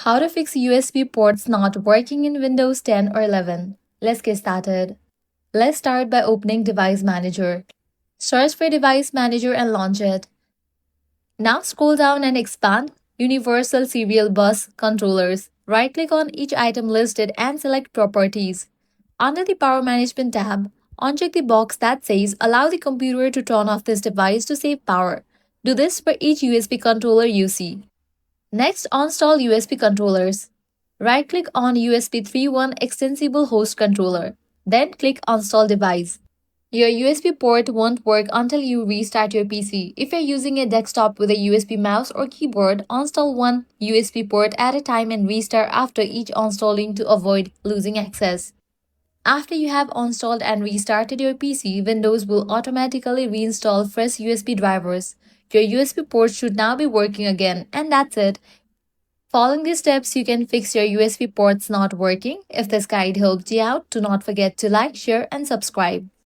How to fix USB ports not working in Windows 10 or 11. Let's get started. Let's start by opening Device Manager. Search for Device Manager and launch it. Now scroll down and expand Universal Serial Bus Controllers. Right-click on each item listed and select Properties. Under the Power Management tab, uncheck the box that says Allow the computer to turn off this device to save power. Do this for each USB controller you see. Next, install USB controllers. Right-click on USB 3.1 Extensible Host Controller. Then click Install Device. Your USB port won't work until you restart your PC. If you're using a desktop with a USB mouse or keyboard, install one USB port at a time and restart after each installing to avoid losing access. After you have installed and restarted your PC, Windows will automatically reinstall fresh USB drivers. Your USB ports should now be working again, and that's it. Following these steps, you can fix your USB ports not working. If this guide helped you out, do not forget to like, share, and subscribe.